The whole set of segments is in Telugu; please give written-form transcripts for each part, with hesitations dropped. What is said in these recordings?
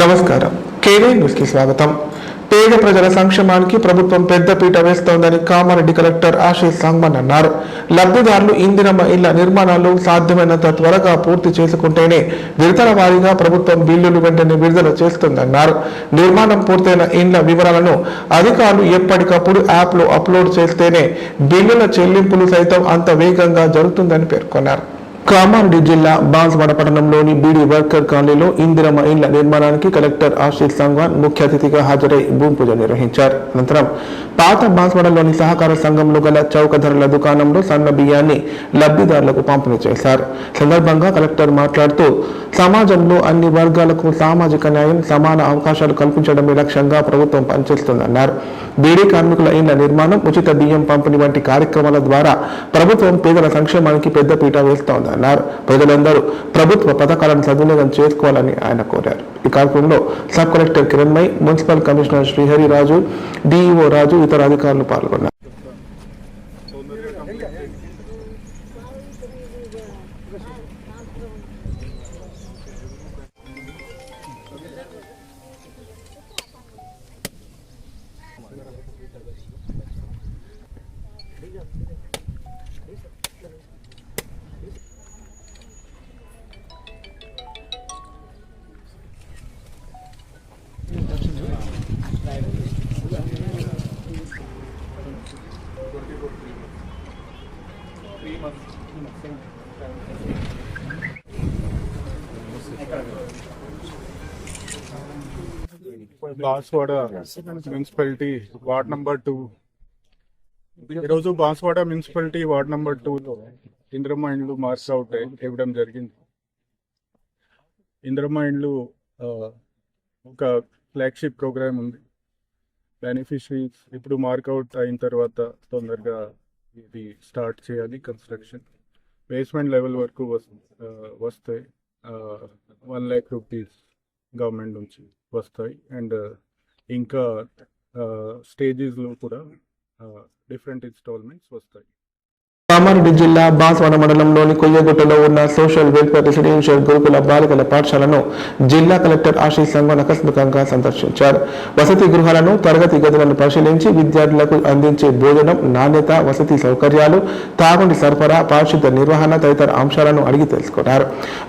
నమస్కారం. కేవీ న్యూస్ కి స్వాగతం. పేద ప్రజల సంక్షేమానికి ప్రభుత్వం పెద్దపీట వేస్తోందని కామారెడ్డి కలెక్టర్ ఆశీష్ సంగ్మన్ అన్నారు. లబ్ధిదారులు ఇందిరమ్మ ఇళ్ల నిర్మాణాలు సాధ్యమైనంత త్వరగా పూర్తి చేసుకుంటేనే విడతల వారీగా ప్రభుత్వం బిల్లులు వెంటనే విడుదల చేస్తుందన్నారు. నిర్మాణం పూర్తయిన ఇండ్ల వివరాలను అధికారులు ఎప్పటికప్పుడు యాప్లో అప్లోడ్ చేస్తేనే బిల్లుల చెల్లింపులు సైతం అంత వేగంగా జరుగుతుందని పేర్కొన్నారు. కామారెడ్డి జిల్లా బాన్స్వాడ పట్టణంలోని బీడీ వర్కర్ కాలనీలో ఇందిరమ్మ ఇండ్ల నిర్మాణానికి కలెక్టర్ ఆశీష్ సంగ్వాన్ ముఖ్య అతిథిగా హాజరై భూమి పూజ నిర్వహించారు. అనంతరం పాత బాన్స్వాడలోని సహకార సంఘంలో గల చౌక ధరల దుకాణంలో సన్న బియ్యాన్ని లబ్ధిదారులకు పంపిణీ చేశారు. సందర్భంగా కలెక్టర్ మాట్లాడుతూ సమాజంలో అన్ని వర్గాలకు సామాజిక న్యాయం, సమాన అవకాశాలు కల్పించడమే లక్ష్యంగా ప్రభుత్వం పనిచేస్తుందన్నారు. బీడీ కార్మికుల ఇండ్ల నిర్మాణం, ఉచిత బియ్యం పంపిణీ వంటి కార్యక్రమాల ద్వారా ప్రభుత్వం పేదల సంక్షేమానికి పెద్దపీట వేస్తోందన్నారు. ప్రజలందరూ ప్రభుత్వ పథకాలను సద్వినియోగం చేసుకోవాలని ఆయన కోరారు. ఈ కార్యక్రమంలో sub collector Kiranmayi, municipal commissioner Srihariraju, DEO Raju, ఇతర అధికారులు పాల్గొన్నారు. బాన్స్వాడ మున్సిపాలిటీ వార్డ్ నంబర్ 2 ఈరోజు బాన్స్వాడ మున్సిపాలిటీ వార్డ్ నంబర్ 2లో ఇందిరమ్మ ఇండ్లు మార్క్అవుట్ ఇవ్వడం జరిగింది. ఇందిరమ్మ ఇండ్లు ఒక ఫ్లాగ్షిప్ ప్రోగ్రామ్ ఉంది. బెనిఫిషరీస్ ఇప్పుడు మార్క్అవుట్ అయిన తర్వాత తొందరగా ఇది స్టార్ట్ చేయాలి. కన్స్ట్రక్షన్ బేస్మెంట్ లెవెల్ వరకు వస్తాయి. 1 lakh rupees గవర్నమెంట్ నుంచి వస్తాయి. అండ్ ఇంకా స్టేజెస్లో కూడా డిఫరెంట్ ఇన్స్టాల్మెంట్స్ వస్తాయి. కామారెడ్డి జిల్లా బాన్స్వాడ మండలంలోని కొయ్యగుట్టలో ఉన్న సోషల్ వెల్ఫేర్ రెసిడెన్షియల్ గురుకుల బాలికల పాఠశాలను జిల్లా కలెక్టర్ ఆశీష్ సంగ్వాన్ ఆకస్మికంగా సందర్శించారు. వసతి గృహాలను, తరగతి గదులను పరిశీలించి విద్యార్థులకు అందించే భోజనం, నాణ్యత, వసతి సౌకర్యాలు, తాగునీటి సరఫరా, పారిశుద్ధ నిర్వహణ తదితర అంశాలను అడిగి తెలుసుకున్నారు.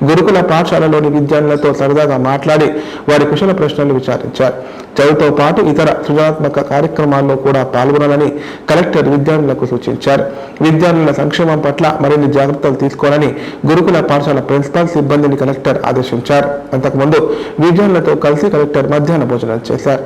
గురుకుల పాఠశాలలోని విద్యార్థులతో సరదాగా మాట్లాడి వారి కుశల ప్రశ్నలు విచారించారు. చదువుతో పాటు ఇతర సృజనాత్మక కార్యక్రమాల్లో కూడా పాల్గొనాలని కలెక్టర్ విద్యార్థులకు సూచించారు. విద్యార్థుల సంక్షేమం పట్ల మరిన్ని జాగ్రత్తలు తీసుకోవాలని గురుకుల పాఠశాల ప్రిన్సిపాల్ సిబ్బందిని కలెక్టర్ ఆదేశించారు. అంతకుముందు విద్యార్థులతో కలిసి కలెక్టర్ మధ్యాహ్న భోజనం చేశారు.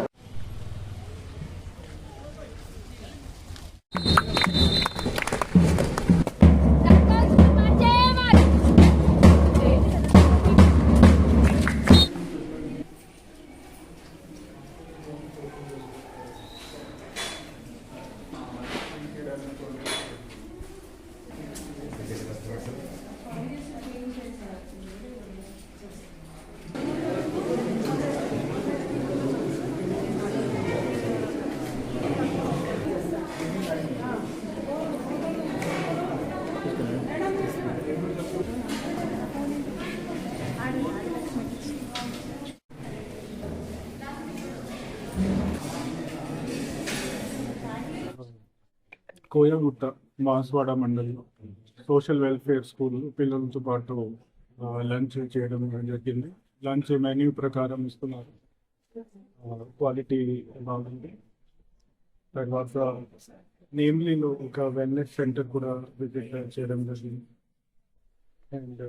కోయగుట్ట బాన్స్వాడ మండలి సోషల్ వెల్ఫేర్ స్కూల్ పిల్లలతో పాటు లంచ్ చేయడం జరిగింది. లంచ్ మెన్యూ ప్రకారం ఇస్తున్నారు. క్వాలిటీ బాగుంది. తర్వాత నేమ్లీలో ఒక వెల్నెస్ సెంటర్ కూడా విజిట్ చేయడం జరిగింది. అండ్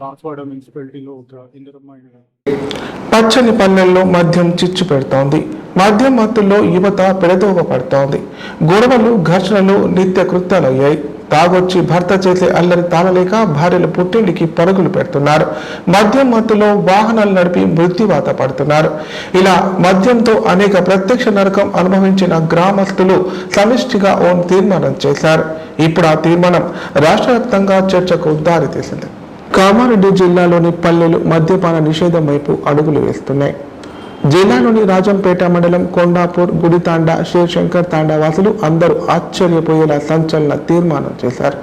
బాన్స్వాడ మున్సిపాలిటీలో ఒక ఇందిరమ్మ పచ్చని పల్లెల్లో మద్యం చిచ్చు పెడుతోంది. మద్యం మత్తుల్లో యువత పెడదోవ పడుతోంది. గొడవలు, ఘర్షణలు నిత్య కృత్యాలయ్యాయి. తాగొచ్చి భర్త చేసే అల్లరి తాళలేక భార్యలు పుట్టింటికి పరుగులు పెడుతున్నారు. మద్యం మత్తులో వాహనాలు నడిపి మృత్యువాత పడుతున్నారు. ఇలా మద్యంతో అనేక ప్రత్యక్ష నరకం అనుభవించిన గ్రామస్తులు సమిష్టిగా ఓ తీర్మానం చేశారు. ఇప్పుడు ఆ తీర్మానం రాష్ట్ర వ్యాప్తంగా చర్చకు దారితీసింది. కామారెడ్డి జిల్లాలోని పల్లెలు మద్యపాన నిషేధం వైపు అడుగులు వేస్తున్నాయి. జిల్లాలోని రాజంపేట మండలం కొండాపూర్, గుడితాండా, శివశంకర్ తాండా వాసులు అందరూ ఆశ్చర్యపోయేలా సంచలన తీర్మానం చేశారు.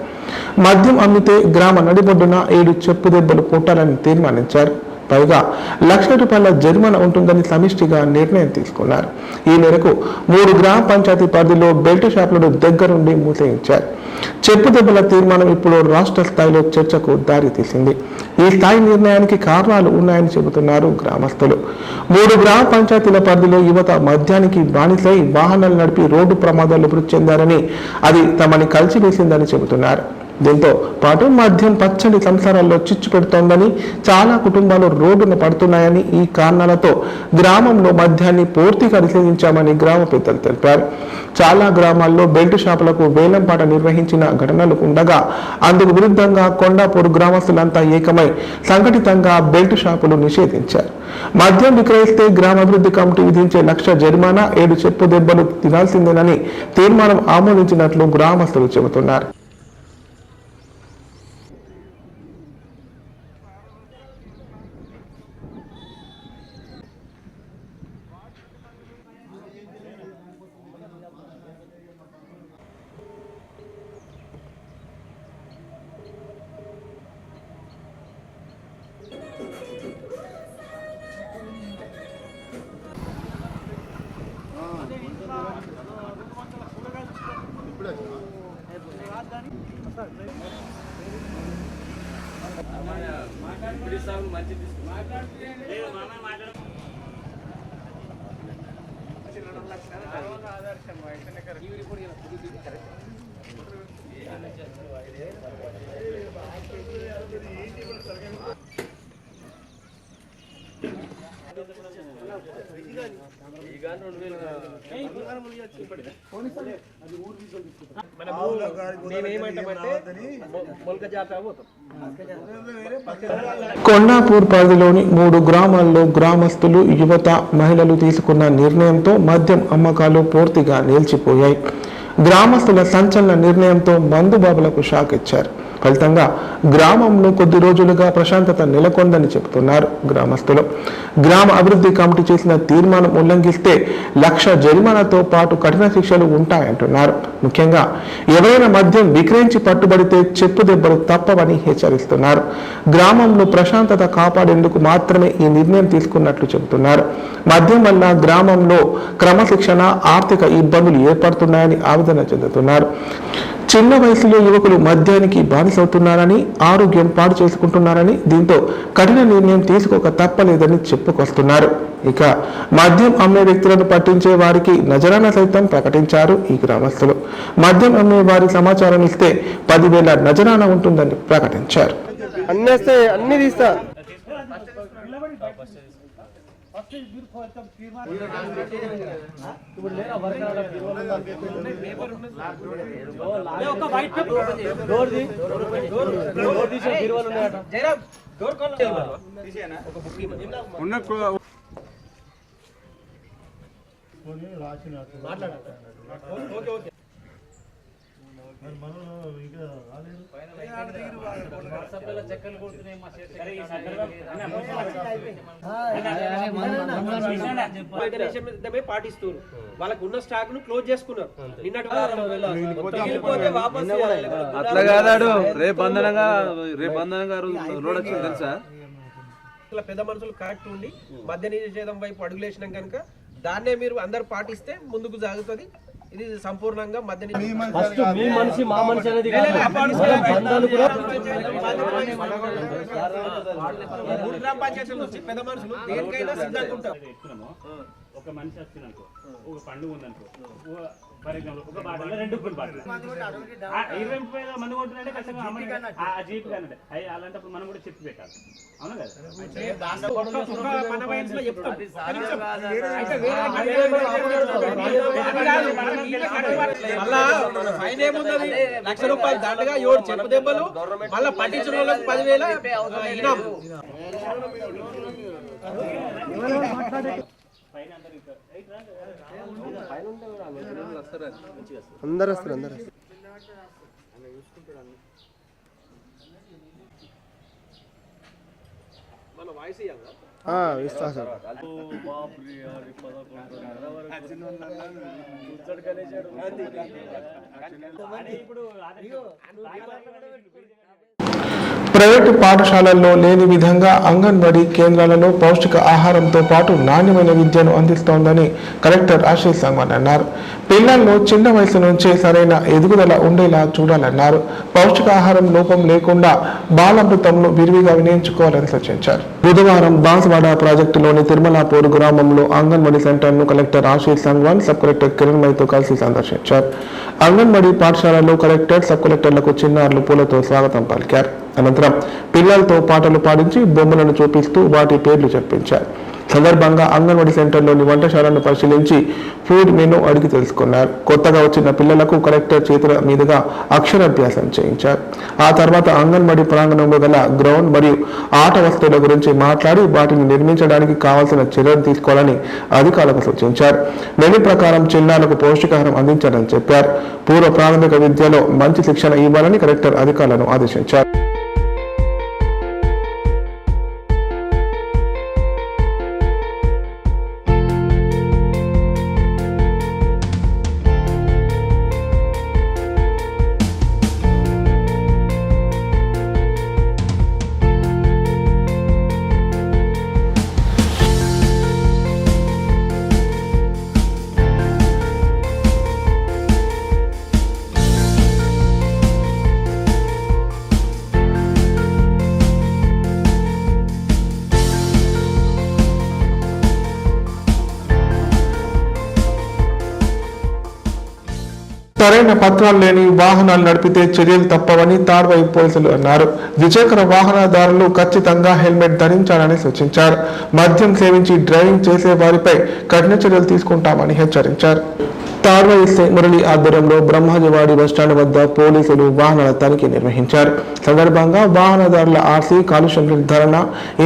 మద్యం అమ్మితే గ్రామ నడిబొడ్డున 7 చెప్పు దెబ్బలు కొట్టాలని తీర్మానించారు. పైగా ₹1,00,000 జరిమానా ఉంటుందని సమిష్టిగా నిర్ణయం తీసుకున్నారు. ఈ మేరకు 3 గ్రామ పంచాయతీ పరిధిలో బెల్ట్ షాపులను దగ్గరుండి మూసేయించారు. చెప్పు దెబ్బల తీర్మానం ఇప్పుడు రాష్ట్ర స్థాయిలో చర్చకు దారి తీసింది. ఈ స్థాయి నిర్ణయానికి కారణాలు ఉన్నాయని చెబుతున్నారు గ్రామస్తులు. 3 గ్రామ పంచాయతీల పరిధిలో యువత మద్యానికి బానిసై వాహనాలు నడిపి రోడ్డు ప్రమాదాలు మృతి చెందారని, అది తమని కలిసివేసిందని చెబుతున్నారు. దీంతో పాటు మద్యం పచ్చని సంసారాల్లో చిచ్చు పెడుతోందని, చాలా కుటుంబాలు రోడ్డున పడుతున్నాయని, ఈ కారణాలతో గ్రామంలో మద్యాన్ని పూర్తిగా నిషేధించామని గ్రామ పెద్దలు తెలిపారు. చాలా గ్రామాల్లో బెల్ట్ షాపులకు వేలంపాట నిర్వహించిన ఘటనలు ఉండగా, అందుకు విరుద్ధంగా కొండాపూర్ గ్రామస్తులంతా ఏకమై సంఘటితంగా బెల్ట్ షాపులు నిషేధించారు. మద్యం విక్రయిస్తే గ్రామాభివృద్ధి కమిటీ విధించే ₹1,00,000 జరిమానా, 7 చెప్పు దెబ్బలు తినాల్సిందేనని తీర్మానం ఆమోదించినట్లు గ్రామస్తులు చెబుతున్నారు. కొండాపూర్ పరిధిలోని 3 గ్రామాల్లో గ్రామస్తులు, యువత, మహిళలు తీసుకున్న నిర్ణయంతో మద్యం అమ్మకాలు పూర్తిగా నిలిచిపోయాయి. గ్రామస్తుల సంచలన నిర్ణయంతో మందుబాబులకు షాక్ ఇచ్చారు. ఫలితంగా గ్రామంలో కొద్ది రోజులుగా ప్రశాంతత నెలకొందని చెబుతున్నారు గ్రామస్తులు. గ్రామ అభివృద్ధి కమిటీ చేసిన తీర్మానం ఉల్లంఘిస్తే ₹1,00,000 జరిమానాతో పాటు కఠిన శిక్షలు ఉంటాయంటున్నారు. ముఖ్యంగా ఎవరైనా మద్యం విక్రయించి పట్టుబడితే చెప్పు దెబ్బలు తప్పవని హెచ్చరిస్తున్నారు. గ్రామంలో ప్రశాంతత కాపాడేందుకు మాత్రమే ఈ నిర్ణయం తీసుకున్నట్లు చెబుతున్నారు. మద్యం వల్ల గ్రామంలో క్రమశిక్షణ, ఆర్థిక ఇబ్బందులు ఏర్పడుతున్నాయని ఆవేదన చెందుతున్నారు. చిన్న వయసులో యువకులు మద్యానికి బానిసవుతున్నారని, ఆరోగ్యం పాడు చేసుకుంటున్నారని, దీంతో కఠిన నిర్ణయం తీసుకోక తప్పలేదని చెప్పుకొస్తున్నారు. ఇక మద్యం అమ్మే వ్యక్తులను పట్టించే వారికి నజరానా సైతం ప్రకటించారు ఈ గ్రామస్తులు. మద్యం అమ్మే వారి సమాచారం ఇస్తే 10,000 నజరానా ఉంటుందని ప్రకటించారు. అన్ని తీస్తా పాటిస్తారు. వాళ్ళకు ఉన్న స్టాక్ ను క్లోజ్ చేసుకున్నారు. అట్లా కాదాడు రేపు బంధనంగా రోడ్ వచ్చింది తెలుసా. పెద్ద మనుషులు కరెక్ట్ ఉండి మద్య నిషేధం వైపు అడుగులేసినాం కనుక దాన్నే మీరు అందరు పాటిస్తే ముందుకు సాగుతుంది. ఇది సంపూర్ణంగా మద్య గ్రామ పంచాయతీల నుంచి పెద్ద మనుషులు దేనికైనా సిద్ధంగా ఉంటారు. ఒక మనిషి వచ్చిందనుకో, ఒక పండుగ ఉందనుకో, ఫర్ ఎగ్జాంపుల్ ఒక బాటలో 2 బాటలు 20 మంది కొట్టినంటే ఖచ్చితంగా ఆ జీప్ కానండి అవి అలాంటప్పుడు మనం కూడా చెప్పి పెట్టాలి. అవును కదా. ₹1,00,000 దండగా 7 చెప్పు దెబ్బలు, మళ్ళీ పట్టించిన వాళ్ళకి 10,000 ఇనాం. అందరు వస్తారు. మన వాయిస్ ఇస్తా సార్. ప్రైవేటు పాఠశాలల్లో లేని విధంగా అంగన్వాడీ కేంద్రాలలో పౌష్టిక ఆహారంతో పాటు నాణ్యమైన విద్యను అందిస్తోందని కలెక్టర్ ఆశీష్ సంగ్వాన్ అన్నారు. పిల్లల్లో చిన్న వయసు నుంచే సరైన ఎదుగుదల ఉండేలా చూడాలన్నారు. పౌష్టికాహారం లోపం లేకుండా బాలామృతంను విరివిగా వినియోగించుకోవాలని సూచించారు. బుధవారం బాన్స్వాడ ప్రాజెక్టులోని తిరుమలాపూర్ గ్రామంలో అంగన్వాడీ సెంటర్ను collector Ashish Sangwan sub collector Kiran మైతో కలిసి సందర్శించారు. అంగన్వాడీ పాఠశాలలో కలెక్టర్ సబ్ కలెక్టర్లకు చిన్నారులు పూలతో స్వాగతం పలికారు. అనంతరం పిల్లలతో పాటలు పాడించి బొమ్మలను చూపిస్తూ వాటి పేర్లు చెప్పించారు. సందర్భంగా అంగన్వాడీ సెంటర్లోని వంటశాలను పరిశీలించి ఫుడ్ మెనూ అడిగి తెలుసుకున్నారు. కొత్తగా వచ్చిన పిల్లలకు కలెక్టర్ చేతుల మీదుగా అక్షరాభ్యాసం చేయించారు. ఆ తర్వాత అంగన్వాడీ ప్రాంగణంలో గల గ్రౌండ్ మరియు ఆట వస్తువుల గురించి మాట్లాడి వాటిని నిర్మించడానికి కావాల్సిన చర్యలు తీసుకోవాలని అధికారులకు సూచించారు. మెనూ ప్రకారం చిన్నారులకు పౌష్టికాహారం అందించాలని చెప్పారు. పూర్వ ప్రాథమిక విద్యలో మంచి శిక్షణ ఇవ్వాలని కలెక్టర్ అధికారులను ఆదేశించారు. సరైన పత్రాలు లేని వాహనాలు నడిపితే చర్యలు తప్పవని తాడ్వాయి పోలీసులు అన్నారు. ద్విచక్ర వాహనదారులు ఖచ్చితంగా హెల్మెట్ ధరించాలని సూచించారు. మద్యం సేవించి డ్రైవింగ్ చేసే వారిపై కఠిన చర్యలు తీసుకుంటామని హెచ్చరించారు. తాడ్వాయి ఎస్ఐ మురళి ఆధ్వర్యంలో బ్రహ్మాజీవాడి బస్టాండ్ వద్ద పోలీసులు వాహనాల తనిఖీ నిర్వహించారు. సందర్భంగా వాహనదారుల ఆర్సీ, కాలుష్య నిర్ధారణ,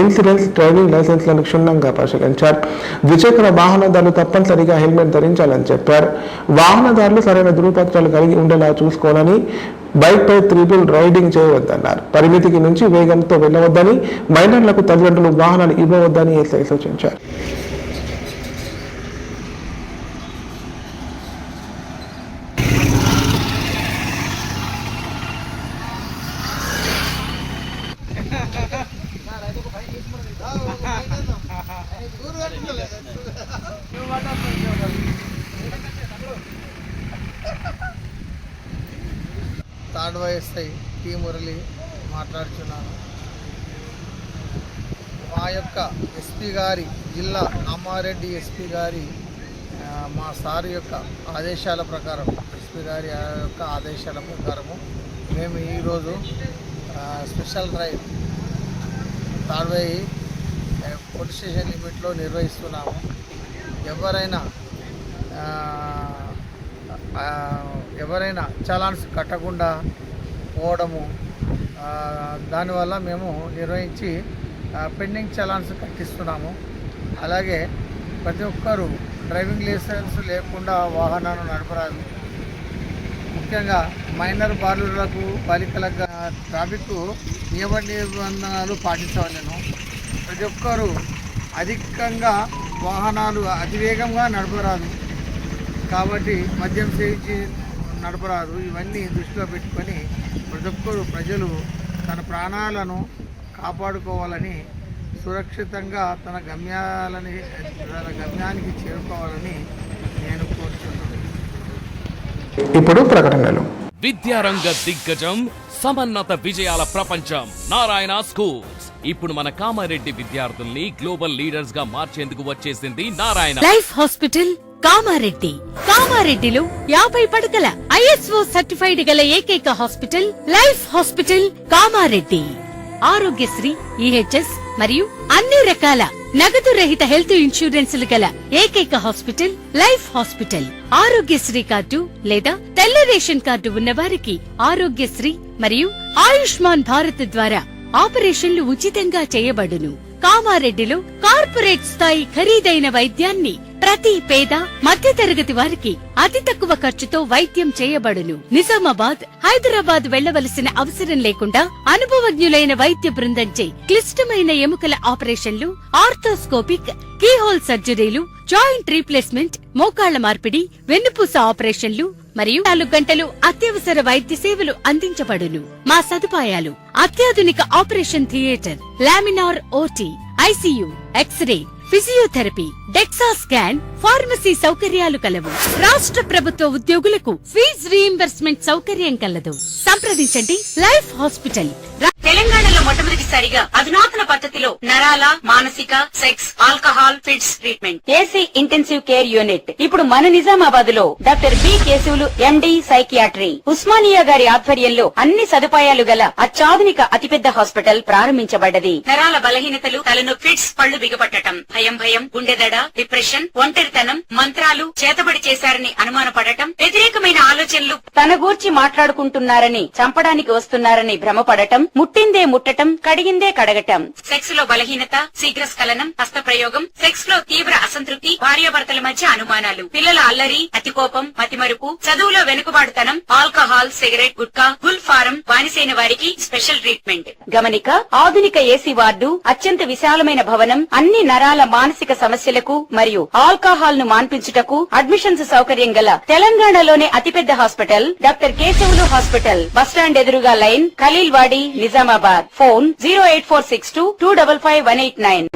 ఇన్సూరెన్స్, డ్రైవింగ్ లైసెన్స్లను క్షుణ్ణంగా పరిశీలించారు. ద్విచక్ర వాహనదారులు తప్పనిసరిగా హెల్మెట్ ధరించాలని చెప్పారు. వాహనదారులు సరైన ధృవపత్రాలు కలిగి ఉండేలా చూసుకోవాలని, బైక్ పై త్రిబుల్ రైడింగ్ చేయవద్దన్నారు. పరిమితికి నుంచి వేగంతో వెళ్లవద్దని, మైనర్లకు తల్లిదండ్రులు వాహనాలు ఇవ్వవద్దని ఎస్ఐ సూచించారు. తాడ్వాయి ఎస్ఐ టి మురళి మాట్లాడుతున్నాను. మా యొక్క ఎస్పీ గారి, జిల్లా కామారెడ్డి ఎస్పీ గారి మా సార్ యొక్క ఆదేశాల ప్రకారం, ఎస్పీ గారి యొక్క ఆదేశాల ప్రకారము మేము ఈరోజు special drive Tadwai police station లిమిట్లో నిర్వహిస్తున్నాము. ఎవరైనా చలాన్స్ కట్టకుండా పోవడము, దానివల్ల మేము నిర్వహించి పెండింగ్ చలాన్స్ కట్టిస్తున్నాము. అలాగే ప్రతి ఒక్కరూ డ్రైవింగ్ లైసెన్స్ లేకుండా వాహనాలను నడపరాదు. ముఖ్యంగా మైనర్ బాలికలకు ట్రాఫిక్ నియమ నిబంధనలు పాటించవలెను. ప్రతి ఒక్కరూ అధికంగా వాహనాలు అతివేగంగా నడపరాదు. కాబట్టి మద్యం సేవించి నడపరాదు. ఇవన్నీ దృష్టిలో పెట్టుకొని ప్రతి ఒక్కరు ప్రజలు తన ప్రాణాలను కాపాడుకోవాలని, సురక్షితంగా తన గమ్యానికి చేరుకోవాలని నేను కోరుతున్నాను. ఇప్పుడు ప్రకటనలు. విద్యారంగ దిగ్గజం, సమన్నత విజయాల ప్రపంచం నారాయణ స్కూల్స్. ఇప్పుడు మన కామారెడ్డి విద్యార్థుల్ని గ్లోబల్ లీడర్స్ గా మార్చేందుకు వచ్చేసింది నారాయణ లైఫ్ హాస్పిటల్ కామారెడ్డి. కామారెడ్డిలో 50 పడకల ISO సర్టిఫైడ్ గల ఏకైక hospital life hospital Kamareddy. Aarogyasri, EHS మరియు అన్ని రకాల నగదు రహిత హెల్త్ ఇన్సూరెన్సులు గల ఏకైక hospital life hospital. Aarogyasri card లేదా తెల్ల రేషన్ కార్డు ఉన్న వారికి ఆరోగ్యశ్రీ మరియు ఆయుష్మాన్ భారత్ ద్వారా ఆపరేషన్లు ఉచితంగా చేయబడును. కామారెడ్డిలో కార్పొరేట్ స్థాయి ఖరీదైన వైద్యాన్ని ప్రతి పేద మధ్యతరగతి వారికి అతి తక్కువ ఖర్చుతో వైద్యం చేయబడును. నిజామాబాద్, హైదరాబాద్ వెళ్లవలసిన అవసరం లేకుండా అనుభవజ్ఞులైన వైద్య బృందంచే క్లిష్టమైన ఎముకల ఆపరేషన్లు, ఆర్థోస్కోపిక్, కీహోల్ సర్జరీలు, జాయింట్ రీప్లేస్మెంట్, మోకాళ్ల మార్పిడి, వెన్నుపూస ఆపరేషన్లు, మరియు 4 గంటలు అత్యవసర వైద్య సేవలు అందించబడును. మా సదుపాయాలు: అత్యాధునిక operation theatre, laminar OT, ICU, x-ray, physiotherapy, DEXA scan, pharmacy సౌకర్యాలు కలవు. రాష్ట్ర ప్రభుత్వ ఉద్యోగులకు ఫీజు రీయింబర్స్మెంట్ సౌకర్యం కలదు. సంప్రదించండి లైఫ్ హాస్పిటల్. తెలంగాణలో మొట్టమొదటిసారిగా అధునాతన పద్ధతిలో నరాల, మానసిక, sex, alcohol, fits treatment, AC intensive care unit ఇప్పుడు మన నిజామాబాద్ లో doctor B Keshavulu MD psychiatry, Osmania గారి ఆధ్వర్యంలో అన్ని సదుపాయాలు గల అత్యాధునిక అతిపెద్ద హాస్పిటల్ ప్రారంభించబడ్డది. నరాల బలహీనతలు, తలనొప్పి, ఫిట్స్, పళ్లు బిగపట్టడం, భయం, గుండెదడ, డిప్రెషన్, ఒంటరితనం, మంత్రాలు చేతబడి చేశారని అనుమానపడటం, వ్యతిరేకమైన ఆలోచనలు, తన గూర్చి మాట్లాడుకుంటున్నారని, చంపడానికి వస్తున్నారని భ్రమపడటం, ముట్టిందే ముట్టటం, కడిగిందే కడగటం, సెక్స్ లో బలహీనత, శీఘ్రస్ఖలనం, హస్తప్రయోగం, సెక్స్ లో తీవ్ర అసంతృప్తి, భార్యాభర్తల మధ్య అనుమానాలు, పిల్లల అల్లరి, అతికోపం, మతిమరుపు, చదువులో వెనుకబాటుతనం, alcohol, cigarette, gutka, Gul form బానిసైన వారికి స్పెషల్ ట్రీట్మెంట్. గమనిక: ఆధునిక ఏసీ వార్డు, అత్యంత విశాలమైన భవనం, అన్ని నరాల మానసిక సమస్యలకు మరియు ఆల్కహాల్ ను మాన్పించుటకు అడ్మిషన్స్ సౌకర్యం గల తెలంగాణలోనే అతిపెద్ద hospital doctor Keshavulu hospital. Bus stand ఎదురుగా లైన్, ఖలీల్వాడి, నిజామాబాద్. ఫోన్ 08462255189.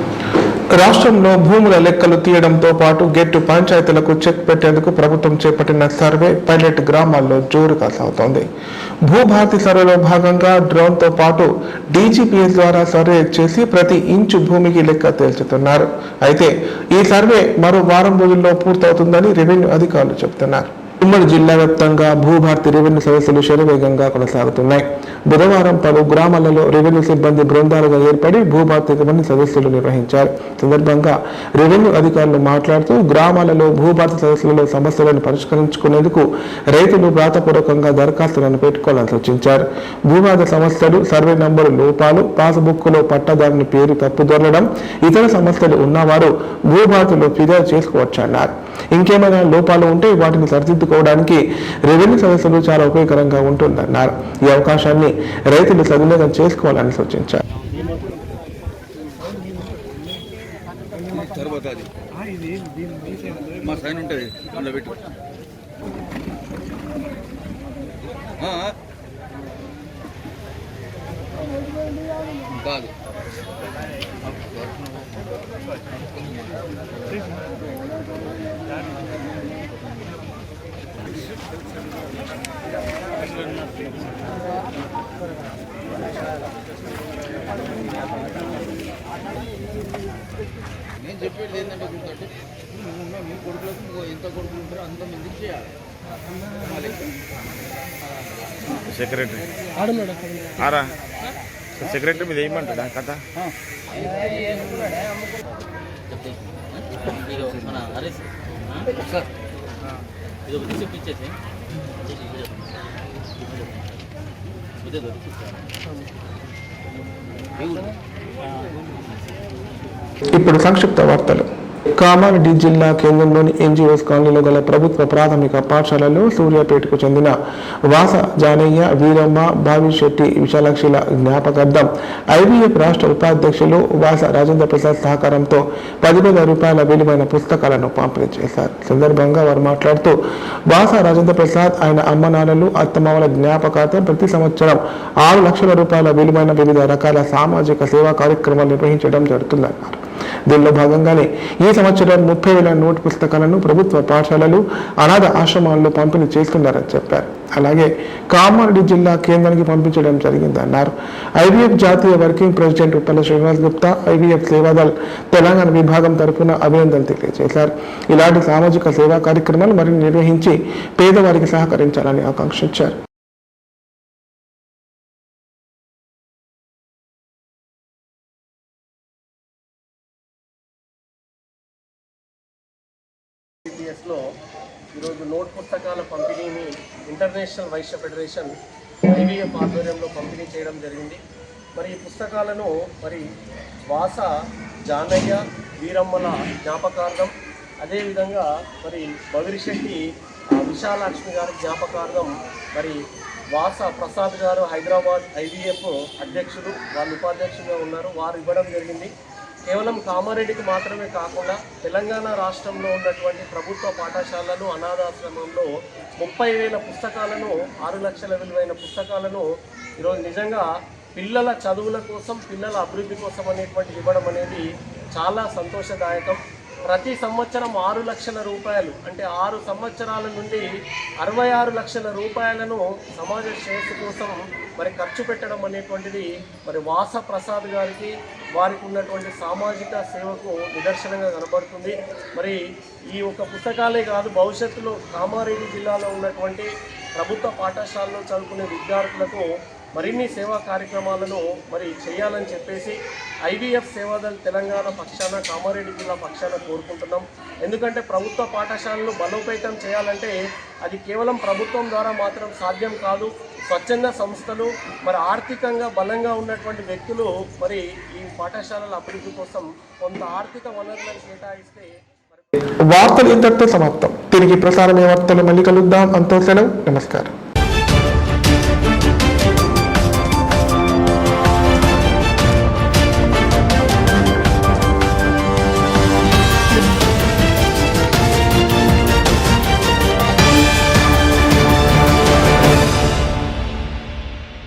రాష్ట్రంలో భూముల లెక్కలు తీయడంతో పాటు గెట్టు పంచాయతీలకు చెక్ పెట్టేందుకు ప్రభుత్వం చేపట్టిన సర్వే పైలట్ గ్రామాల్లో జోరుగా సాగుతోంది. భూభారతి సర్వేలో భాగంగా డ్రోన్తో పాటు డీజీపీఎస్ ద్వారా సర్వే చేసి ప్రతి ఇంచు భూమికి లెక్క తేల్చుతున్నారు. అయితే ఈ సర్వే మరో వారం రోజుల్లో పూర్తవుతుందని రెవెన్యూ అధికారులు చెబుతున్నారు. ఉమ్మడి జిల్లా వ్యాప్తంగా భూభారతి రెవెన్యూ సదస్సులు శరవేగంగా కొనసాగుతున్నాయి. బుధవారం పలు గ్రామాలలో రెవెన్యూ సిబ్బంది బృందాలుగా ఏర్పడి భూభారతి రెవెన్యూ సదస్సులు నిర్వహించారు. సందర్భంగా రెవెన్యూ అధికారులు మాట్లాడుతూ గ్రామాలలో భూభారతి సదస్సులలో సమస్యలను పరిష్కరించుకునేందుకు రైతులు వ్రాతపూర్వకంగా దరఖాస్తులను పెట్టుకోవాలని సూచించారు. భూభారతి సమస్యలు, సర్వే నంబరు లోపాలు, పాస్బుక్లో పట్టదారుని పేరు తప్పుదొరలడం, ఇతర సమస్యలు ఉన్నవారు భూభారతిలో ఫిర్యాదు చేసుకోవచ్చన్నారు. ఇంకేమైనా లోపాలు ఉంటే వాటిని సరిదిద్దుకోవడానికి రెవెన్యూ సదస్సులు చాలా ఉపయోగకరంగా ఉంటుందన్నారు. ఈ అవకాశాన్ని రైతులు సద్వినియోగం చేసుకోవాలని సూచించారు. నేను చెప్పేది ఏంటంటే గుర్తుంటే మీ కొడుకులకు ఎంత కొడుకులు ఉంటారో అంతమందికి చేయాలి. సెక్రటరీ ఆరా సెక్రటరీ మీద ఏమంటాడా కథ? ఇప్పుడు సంక్షిప్త వార్తలు. కామారెడ్డి జిల్లా కేంద్రంలోని ఎన్జిఓస్ కాలనీలో గల ప్రభుత్వ ప్రాథమిక పాఠశాలలో సూర్యాపేటకు చెందిన వాస జానయ్య, వీరమ్మ, భావిశెట్టి విశాలాక్షిల జ్ఞాపకార్థం ఐవీఎఫ్ రాష్ట్ర ఉపాధ్యక్షులు వాస రాజేంద్ర ప్రసాద్ సహకారంతో 10,000 రూపాయల విలువైన పుస్తకాలను పంపిణీ చేశారు. సందర్భంగా వారు మాట్లాడుతూ వాస రాజేంద్ర ప్రసాద్, ఆయన అమ్మనాన్నలు, అత్తమామల జ్ఞాపకార్థం ప్రతి సంవత్సరం 6 లక్షల రూపాయల విలువైన వివిధ రకాల సామాజిక సేవా కార్యక్రమాలు నిర్వహించడం జరుగుతుందన్నారు. దీనిలో భాగంగానే ఈ సంవత్సరం 30,000 నోట్ పుస్తకాలను ప్రభుత్వ పాఠశాలలు, అనాథ ఆశ్రమాల్లో పంపిణీ చేస్తున్నారని చెప్పారు. అలాగే కామారెడ్డి జిల్లా కేంద్రానికి పంపించడం జరిగిందన్నారు. ఐవీఎఫ్ జాతీయ working president Uppala Srinivas Gupta, IVF Seva Dal Telangana విభాగం తరఫున అభినందనలు తెలియజేశారు. ఇలాంటి సామాజిక సేవా కార్యక్రమాలు మరిన్ని నిర్వహించి పేదవారికి సహకరించాలని ఆకాంక్షించారు. లో ఈరోజు నోట్ పుస్తకాల పంపిణీని ఇంటర్నేషనల్ వైశ్య ఫెడరేషన్ ఐవీఎఫ్ ఆధ్వర్యంలో పంపిణీ చేయడం జరిగింది. మరి ఈ పుస్తకాలను వాస జానయ్య, వీరమ్మల జ్ఞాపకార్థం, అదేవిధంగా భవిరిశెట్టి విశాలాక్ష్మి గారి జ్ఞాపకార్థం వాస ప్రసాద్ గారు హైదరాబాద్ ఐవీఎఫ్ అధ్యక్షులు, వాళ్ళు ఉపాధ్యక్షులుగా ఉన్నారు, వారు ఇవ్వడం జరిగింది. కేవలం కామారెడ్డికి మాత్రమే కాకుండా తెలంగాణ రాష్ట్రంలో ఉన్నటువంటి ప్రభుత్వ పాఠశాలలు అనాథాశ్రమంలో 30,000 పుస్తకాలను 6 లక్షల విలువైన పుస్తకాలను ఈరోజు నిజంగా పిల్లల చదువుల కోసం పిల్లల అభివృద్ధి కోసం అనేటువంటి ఇవ్వడం అనేది చాలా సంతోషదాయకం. ప్రతి సంవత్సరం 6 లక్షల రూపాయలు అంటే 6 సంవత్సరాల నుండి 66 లక్షల రూపాయలను సమాజ శ్రేయస్సు కోసం మరి ఖర్చు పెట్టడం అనేటువంటిది మరి వాస ప్రసాద్ గారికి వారికి ఉన్నటువంటి సామాజిక సేవకు నిదర్శనంగా కనబడుతుంది. మరి ఈ ఒక్క పుస్తకాలే కాదు, భవిష్యత్తులో కామారెడ్డి జిల్లాలో ఉన్నటువంటి ప్రభుత్వ పాఠశాలలో చదువుకునే విద్యార్థులకు మరిన్ని సేవా కార్యక్రమాలను మరి చేయాలని చెప్పేసి ఐవీఎఫ్ సేవాదళ్ తెలంగాణ పక్షాన కామారెడ్డి జిల్లా పక్షాన కోరుకుంటున్నాం. ఎందుకంటే ప్రభుత్వ పాఠశాలను బలోపేతం చేయాలంటే అది కేవలం ప్రభుత్వం ద్వారా మాత్రం సాధ్యం కాదు. స్వచ్ఛంద సంస్థలు మరి ఆర్థికంగా బలంగా ఉన్నటువంటి వ్యక్తులు మరి ఈ పాఠశాలల అభివృద్ధి కోసం కొంత ఆర్థిక వనరులను కేటాయిస్తే వార్తలు ఇంతటితో సమాప్తం. తిరిగి ప్రసారమే వార్తలు మళ్ళీ కలుద్దాం. అంతో సెలవు. నమస్కారం.